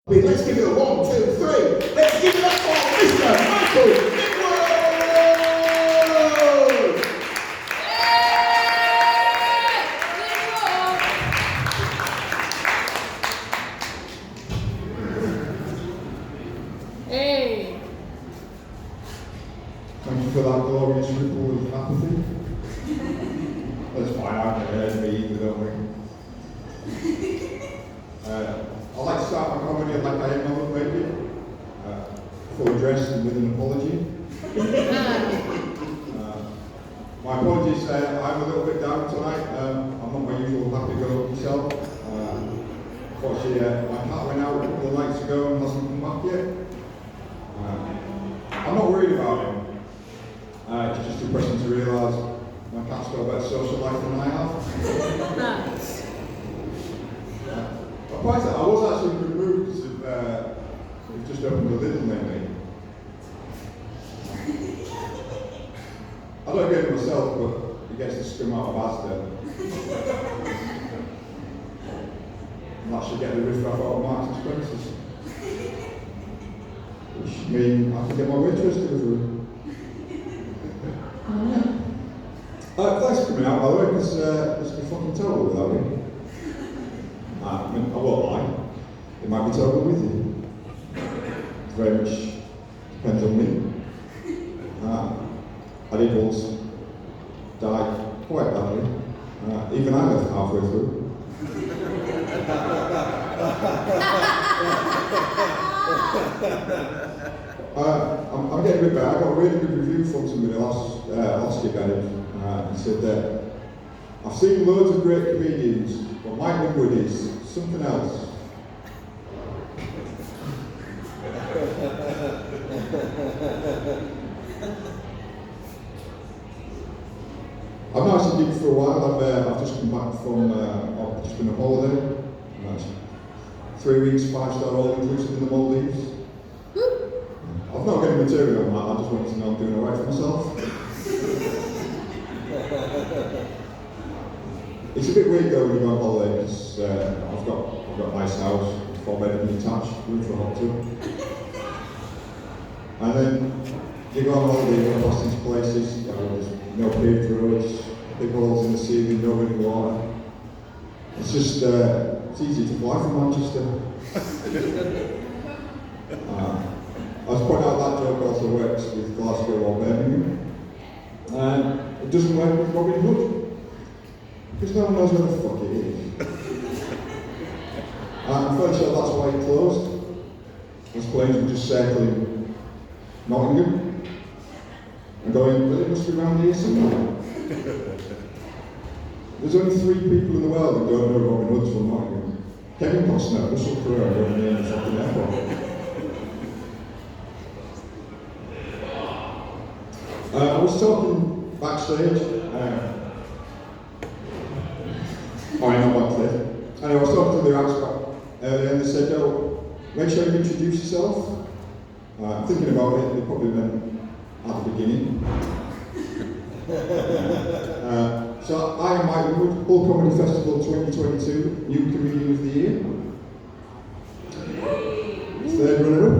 Let's give it a 1, 2, 3. Let's give it up for Mr. Michael Whitworth! Hey! Thank you for that glorious ripple of apathy. That's fine, I can heard me either, don't we? I'd like to start my comedy like I am another baby. Fully dressed and with an apology. My apologies, I'm a little bit down tonight. I'm not my usual happy-go-lucky self. Unfortunately, my cat went out a couple of nights ago and hasn't come back yet. I'm not worried about him. It's just depressing to realise my cat's got a better social life than I have. Apart from that, I was actually in a good mood because we've just opened a little maybe. I don't get it myself, but he gets to scream out of Asda. And that should get the riff raff out of Marks and Spencer's. Which should mean I can get my waitress delivery. Thanks for coming out, by the way, because it's been fucking terrible without you. I won't lie. It might be terrible with you. It very much depends on me. I did once die quite badly. Even I left halfway through. I'm getting a bit better. I got a really good review from somebody last gig I did. He said that I've seen loads of great comedians, but Mike Whitworth is something else. I've not actually gigged for a while. I've just come back from, I've just been on holiday. 3 weeks, 5-star all-inclusive in the Maldives. I've not got any material on that, I just wanted to know I'm doing alright for myself. It's a bit weird though when you go on holiday because I've got a nice house, 4-bedroom detached, room for a hot tub. And then you go on holiday, you go past these places, there's no paved roads, big holes in the ceiling, no running water. It's just, it's easy to fly from Manchester. I was pointing out that joke also works with Glasgow or Birmingham. It doesn't work with Robin Hood. Because no one knows where the fuck it is. I'm fairly sure that's why it closed. Those planes were just circling Nottingham and going, well, it must be around here somewhere. There's only 3 people in the world who don't know Robin Hood's from Nottingham. Kevin Costner, Russell Crowe, and the fucking airport. I was talking backstage. I know backstage. And I was talking to the acts earlier and they said, oh, make sure you introduce yourself. Thinking about it, they probably meant at the beginning. So I am Mike Whitworth, Hull Comedy Festival 2022, New Comedian of the Year. 3rd runner-up.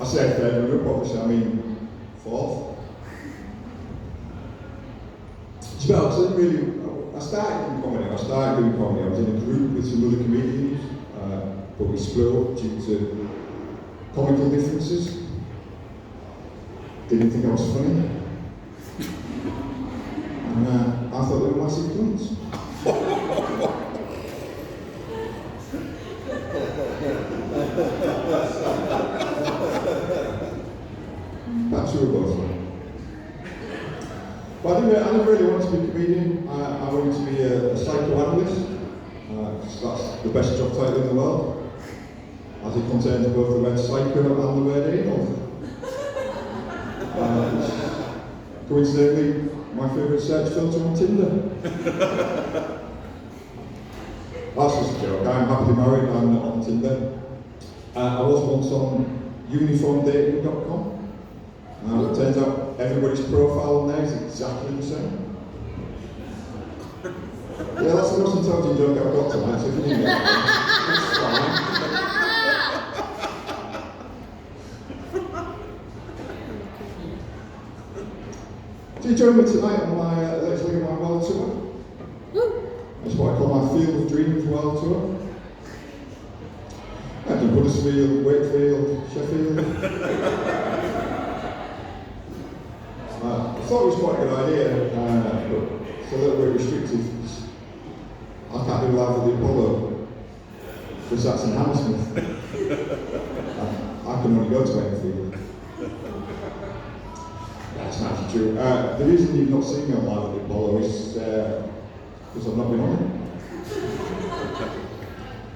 I said 3rd runner-up, obviously I mean 4th. It's about, I started doing comedy, I was in a group with some other comedians, but we split up due to comical differences. Didn't think I was funny. And I thought they were massive cunts. Perhaps we were both funny. But I didn't really want to be a comedian. I wanted to be a psychoanalyst. Because that's the best job title in the world. As it contains both the word psycho and the word anal. Coincidentally, my favourite search filter on Tinder. That's just a joke. I'm happily married, I'm not on Tinder. I was once on uniformdating.com. It turns out everybody's profile on there is exactly the same. Yeah, that's the most intelligent joke I've got tonight, so if you need that. join me tonight on my Let's Live My World tour. That's what I call my Field of Dreams World tour. I've done Huddersfield, Wakefield, Sheffield. I thought it was quite a good idea, but it's a little bit restrictive. I can't do live at the Apollo, because that's in Hammersmith. I can only go to Wakefield. That's not true. The reason you've not seen me on live at the Apollo is because I've not been on it.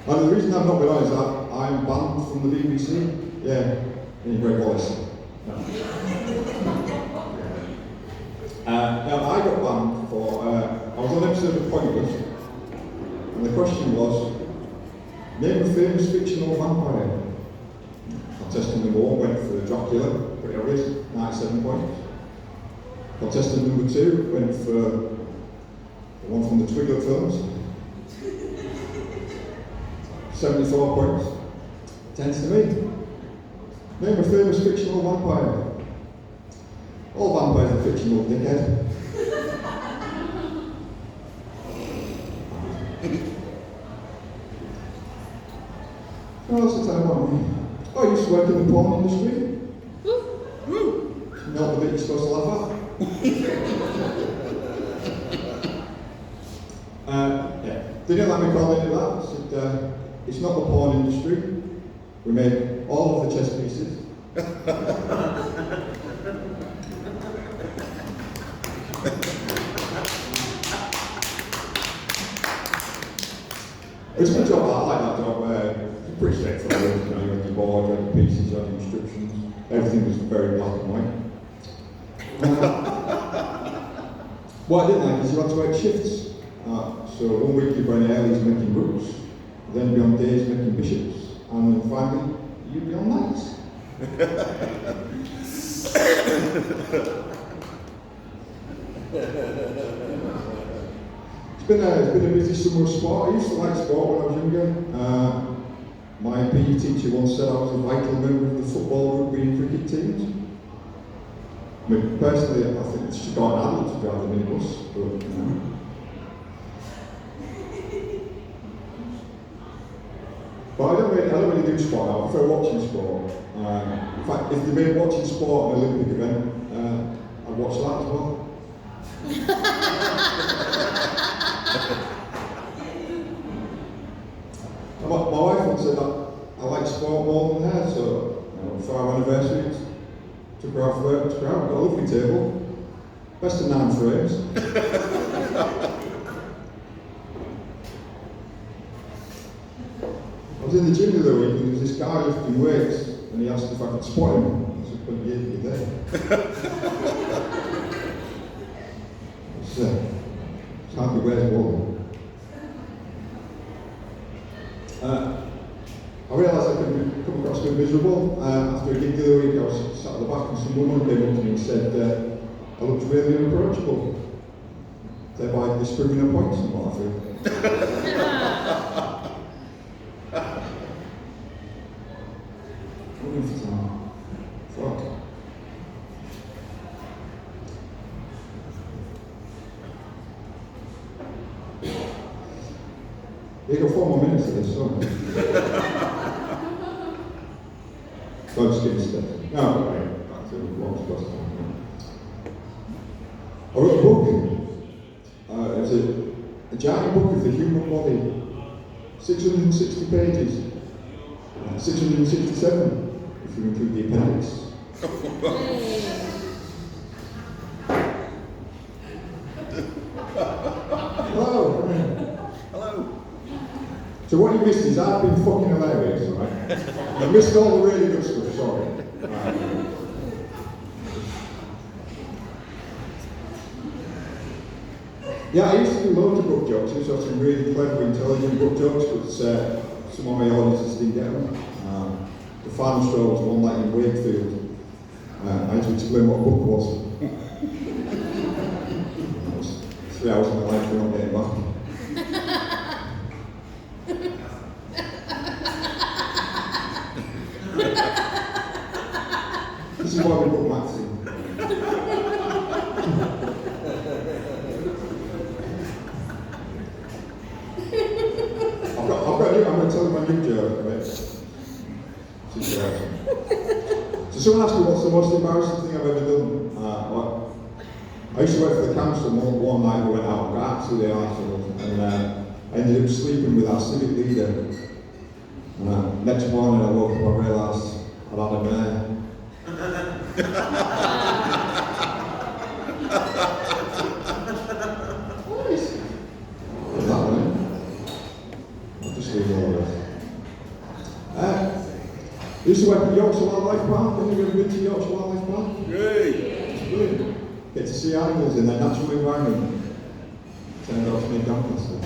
And the reason I've not been on is that I'm banned from the BBC. Yeah, in Greg Wallace. Now I got banned for, I was on an episode of Pointless, and the question was, name a famous fictional vampire. Contestant number 1 went for Dracula, pretty obvious, 97 points. Contestant number 2 went for the one from the Twigger films, 74 points. 10 to me. Name a famous fictional vampire. All vampires are fictional, dickhead. What else to tell about me? Oh, I used to work in the porn industry. Not the bit you're supposed to laugh at. Yeah. They didn't let me call into that. I said, it's not the porn industry. We make all of the chess pieces. It's a good job. I like that job. It's pretty straightforward. You had your board, you had your pieces, you had your instructions. Everything was very black and white. What I didn't like is you had to work shifts. So 1 week you'd be on early making rooks, then you'd be on days making bishops, and then finally you'd be on nights. It's been a busy summer of sport. I used to like sport when I was younger. My PE teacher once said I was a vital member of the football, rugby and cricket teams. I mean, personally, I think she got an adult to drive the minibus, but you know. But I don't really do sport now. I prefer watching sport. In fact, if they made watching sport an Olympic event, I'd watch that as well. My wife once said that I like sport more than her, so for our anniversary, took her off work, took her out, got a lovely table, best of 9 frames. I was in the gym the other week and there was this guy lifting weights and he asked if I could spot him. I said, "But yeah, you're there." It's hardly wears more. I realised I could come across a bit miserable. After a gig the other week, I was sat at the back and some woman came up to me and said I looked really unapproachable, thereby disproving her points and what I feel. Fuck. You got 4 more minutes of this song. So I'm just getting stuff. No, right, back to what was last time. I wrote a book. It was a giant book of the human body. 660 pages. 667, if you include the appendix. Hello. Hello. So what you missed is I've been fucking hilarious, right? You missed all the really good stuff, sorry. Yeah, I used to do loads of book jokes. I used to have some really clever, intelligent book jokes, but some of my audiences didn't get them. The final straw was one night in Wakefield. I had to explain what a book was. That was 3 hours of my life for not getting back. This is why we book Maxine. I'm going to tell you my new joke, right? Situation. So someone asked me what's the most embarrassing thing I've ever done. Well, I used to work for the council, and one night we went out and got absolutely arsehole, and I ended up sleeping with our civic leader. And next morning I woke up and I realised I'd had a mare. I used to work at Yorkshire Wildlife Park. Have you ever been to Yorkshire Wildlife Park? Great. It's brilliant. Get to see animals in their natural environment. Turned out to be Doncaster.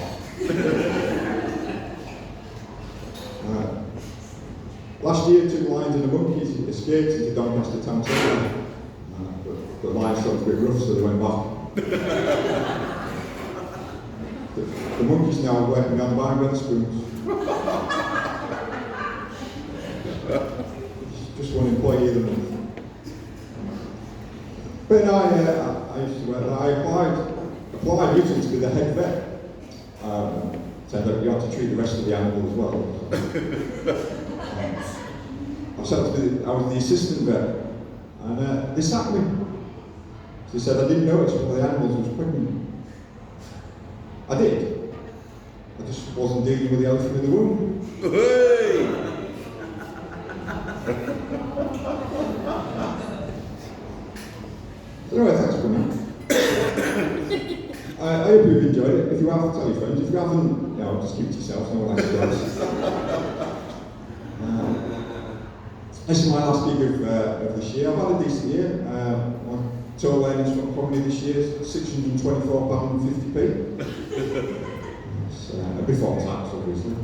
Last year, 2 lions and a monkey escaped into Doncaster town centre. But the lions thought it was a bit rough, so they went back. The monkey's now working on the bar with spoons. Just one employee of the month. But no, I used to work. I applied recently to be the head vet. Turned out you have to treat the rest of the animal as well. I was the assistant vet, and they sacked me. They said I didn't notice one of the animals was pregnant. I did. I just wasn't dealing with the elephant in the room. Hey! Anyway, thanks for coming. I hope you've enjoyed it. If you have, tell your friends. If you haven't, just keep it to yourself. No one likes to This is my last gig of this year. I've had a decent year. My total earnings from comedy this year is £624.50p. Before tax, obviously.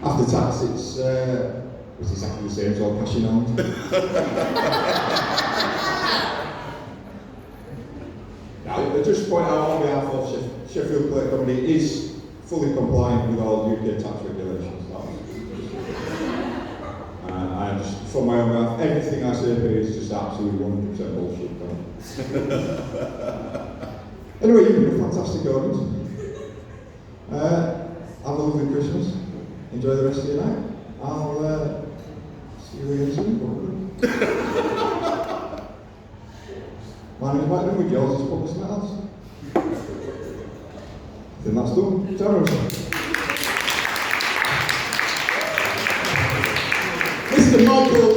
After tax, it's exactly the same as all cashing on. Now, just point out on behalf of Sheffield Play Comedy is fully compliant with all UK tax regulations. And just for my own behalf, everything I say here is just absolutely 100% bullshit. Anyway, you've been a fantastic audience. Have a lovely Christmas. Enjoy the rest of your night. I'll see you again soon, probably. My name's Mike Dunwood, yours is Public Smells. I think that's done. Ciao, Mr. Michael